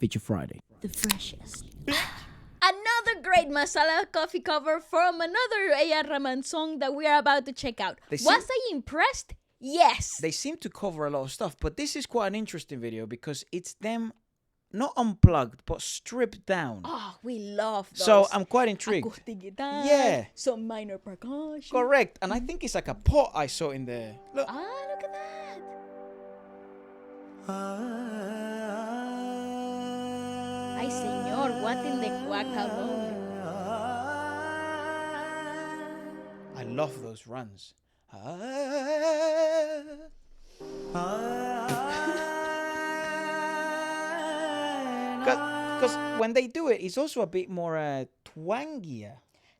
Feature Friday. The freshest. Another great Masala coffee cover from another A.R. Rahman song that we are about to check out. Was I impressed? Yes. They seem to cover a lot of stuff, but this is quite an interesting video because it's them not unplugged, but stripped down. Oh, we love those. So I'm quite intrigued. Acoustic guitar, Yeah. some minor percussion. Correct. And I think it's like a pot I saw in there. Look. Ah, look at that. Ay, señor, what in the guacamole? I love those runs. Because when they do it, it's also a bit more twangier.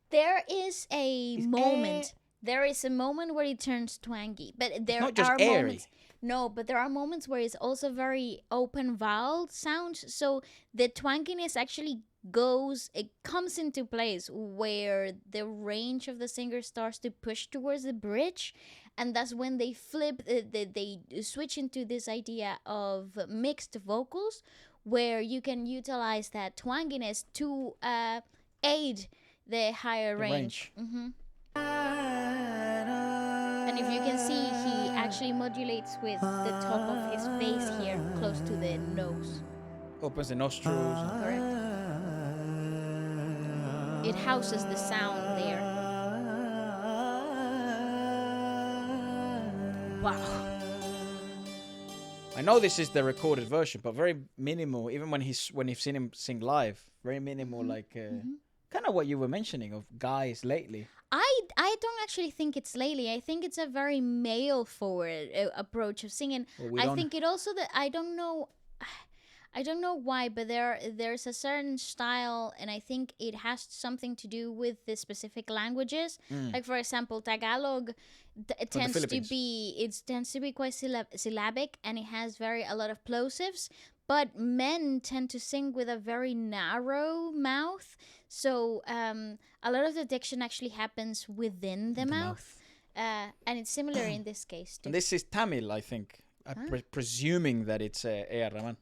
There is a moment. There is a moment where it turns twangy, but there not just are airy. moments. No, but there are moments where it's also very open vowel sounds. So the twanginess actually comes into place where the range of the singer starts to push towards the bridge, and that's when they flip. They switch into this idea of mixed vocals, where you can utilize that twanginess to aid the higher range. Mm-hmm. And if you can see, he actually modulates with the top of his face here, close to the nose. Opens the nostrils. Correct. It houses the sound there. Wow. I know this is the recorded version, but very minimal. Even when you've seen him sing live, very minimal, kind of what you were mentioning of guys lately. I don't actually think it's lately. I think it's a very male-forward approach of singing. I think it also that I don't know why, but there's a certain style, and I think it has something to do with the specific languages. Like for example, Tagalog tends to be quite syllabic, and it has a lot of plosives. But men tend to sing with a very narrow mouth, so a lot of the diction actually happens within the mouth. And it's similar in this case too. And this is Tamil, I think. Presuming that it's A.R. Rahman.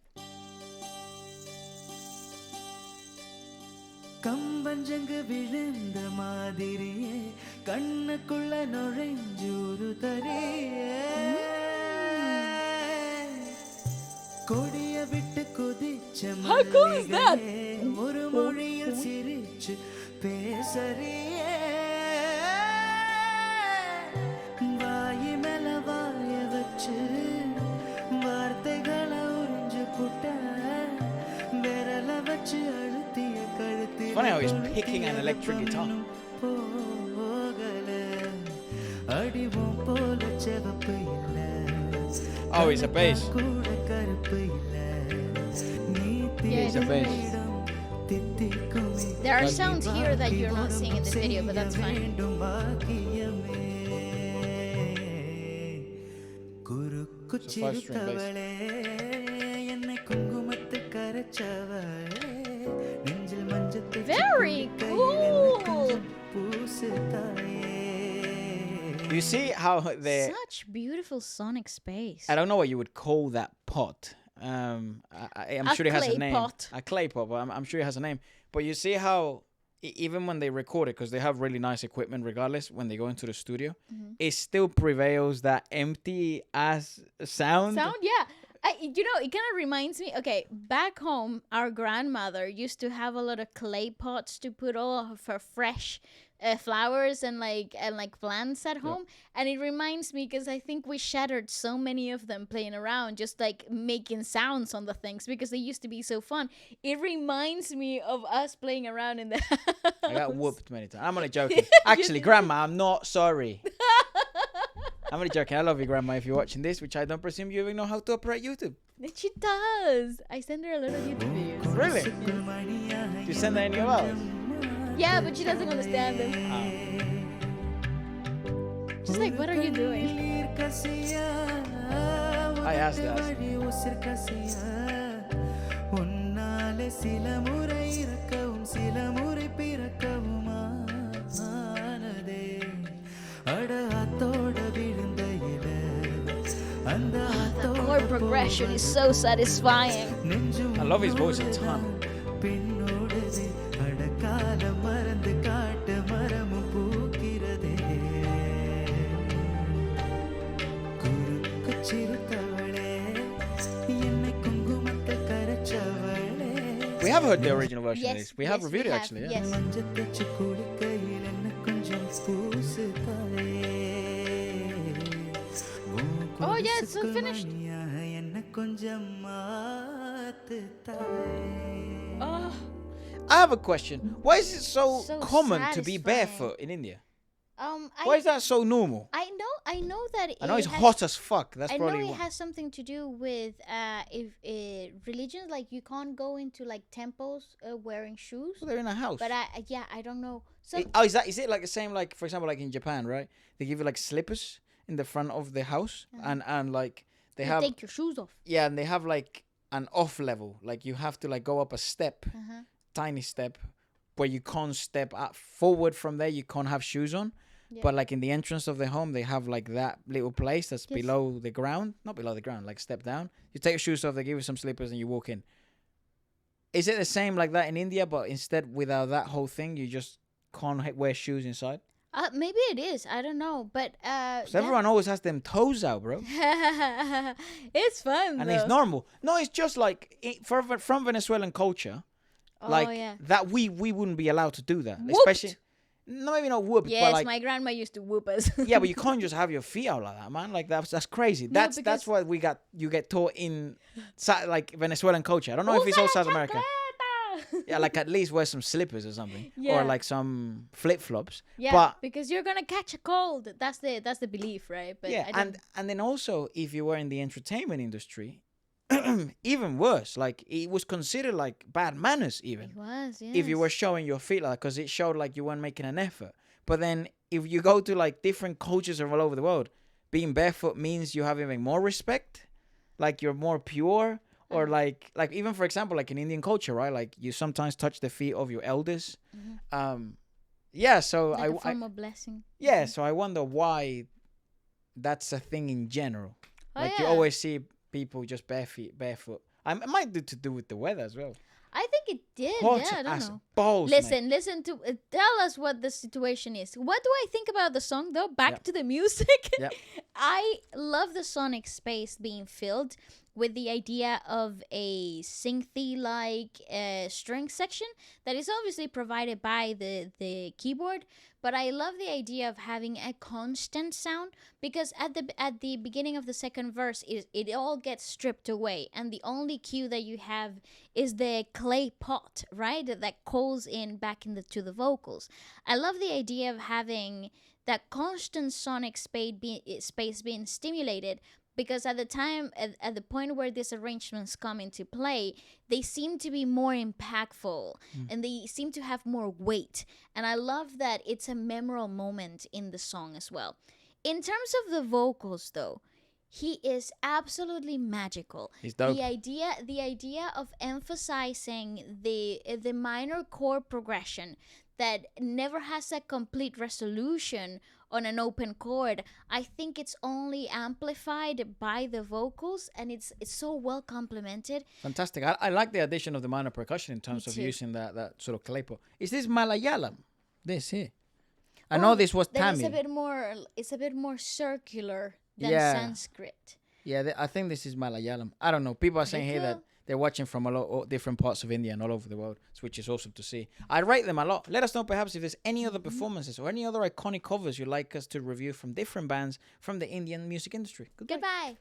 கம்பஞ்சங்கு விழுந்த மாதிரியே கண்ணுக்குள்ள நுழைஞ்சூரு தரியே கொடிய விட்டு கொதிச்ச மல்லிகையே ஒரு மொழியில் சிரிச்சு பேசறியே வாயி மேல வாய வச்சு வார்த்தைகளை உறிஞ்சு புட்ட விரல வச்சு அழுத்திய கழுத்தி Funny how he's picking an electric guitar. அடிவும் போல செவப்பு இல்ல Oh, he's a bass. He's a bass. There are sounds here that you're not seeing in this video, but that's fine. Kurukku Siruthavale ennai kungumatti karachavaale nenjil manjathu Very cool. You see how they... Such beautiful sonic space. I don't know what you would call that pot. I'm sure it has a name. Pot. A clay pot. But I'm sure it has a name. But you see how even when they record it, because they have really nice equipment regardless, when they go into the studio, it still prevails that empty ass sound. Yeah. It kind of reminds me, okay, back home, our grandmother used to have a lot of clay pots to put all of her fresh flowers and plants at home. And it reminds me, because I think we shattered so many of them playing around, just like making sounds on the things, because they used to be so fun. It reminds me of us playing around in the house. I got whooped many times. I'm only joking. Actually, Grandma, I'm not sorry. I'm only joking. I love you, Grandma, if you're watching this, which I don't presume you even know how to operate YouTube. She does. I send her a lot of YouTube videos. Really? Do you send her any of ours? Yeah, but she doesn't understand them. She's like, what are you doing? I asked that. The chord progression is so satisfying. I love his voice a ton. பெண்ணோடது அடக்கால மறந்து காட்டு மரமும் பூக்கிறதே குறுக்கு சிறுத்தவளே என்னை குங்குமத்தில் கரைச்சவளே. We have heard the original version of Yes, this. We have yes, reviewed we it have, actually. yes. மஞ்சள் தச்சு குளிக்கையில் என்ன கொஞ்சம் பூசு தாயே. Oh, yeah, it's finished. என்ன கொஞ்சம் மாத்து தாயே. Oh, I have a question. Why is it so So common to be satisfying. barefoot in India? Why I is that so normal? I know that I know it's has, hot as fuck. That's I know probably it why. has something to do with if religions, like you can't go into like temples wearing shoes. Well, they're in a house. But I don't know. So Is it like the same, like for example, like in Japan, right? They give you like slippers in the front of the house, and like they you have take your shoes off. yeah, and they have like an off level, like you have to like go up a step, tiny step, where you can't step forward from there. You can't have shoes on. Yeah. But like in the entrance of the home, they have like that little place that's Yes. below the ground, not below the ground, like step down. You take your shoes off, they give you some slippers, and you walk in. Is it the same like that in India, but instead without that whole thing, you just can't wear shoes inside? Maybe it is. I don't know. But So everyone always has them toes out, bro, it's fun and though. it's normal. No, it's just like from Venezuelan culture, like yeah. that we wouldn't be allowed to do that, Whooped. especially. No, maybe not whooped, Yes, but like my grandma used to whoop us. yeah, but you can't just have your feet out like that, man. Like that's crazy. That's because- what you get taught in like Venezuelan culture. I don't know if it's all South America. Yeah, like at least wear some slippers or something, Yeah. or like some flip flops. Yeah, But because you're gonna catch a cold. That's the belief, right? But yeah, I don't, and then also if you were in the entertainment industry, even worse. Like it was considered like bad manners, even it was. Yes. if you were showing your feet, like because it showed like you weren't making an effort. But then if you go to like different cultures all over the world, being barefoot means you have even more respect, like you're more pure, or like even for example, like in Indian culture, right? Like you sometimes touch the feet of your elders. Yeah, so like a form of blessing. yeah, so I wonder why that's a thing in general. Oh, Like you yeah. always see people just barefoot. It might do to do with the weather as well. I think it did. Hot Yeah, I don't as know. balls, mate. Listen to tell us what the situation is. What do I think about the song though? Back Yep. to the music. Yep. I love the sonic space being filled with the idea of a synthy like string section that is obviously provided by the keyboard, but I love the idea of having a constant sound because at the beginning of the second verse it all gets stripped away and the only cue that you have is the clay pot, right? That calls in back to the vocals. I love the idea of having that constant sonic space being stimulated because at the time, at the point where these arrangements come into play, they seem to be more impactful and they seem to have more weight. And I love that it's a memorable moment in the song as well. In terms of the vocals, though, he is absolutely magical. He's dope. The idea of emphasizing the minor chord progression that never has a complete resolution on an open chord. I think it's only amplified by the vocals and it's so well complemented. Fantastic. I like the addition of the minor percussion in terms of too. using that sort of clay pot. Is this Malayalam? This here. I know this was Then Tamil. it's a bit more circular than Yeah. Sanskrit. Yeah, I think this is Malayalam. I don't know. People are saying here that cool. they're watching from a lot different parts of India and all over the world, which is awesome to see. I rate them a lot. Let us know perhaps if there's any other performances or any other iconic covers you'd like us to review from different bands from the Indian music industry. Goodbye. Goodbye.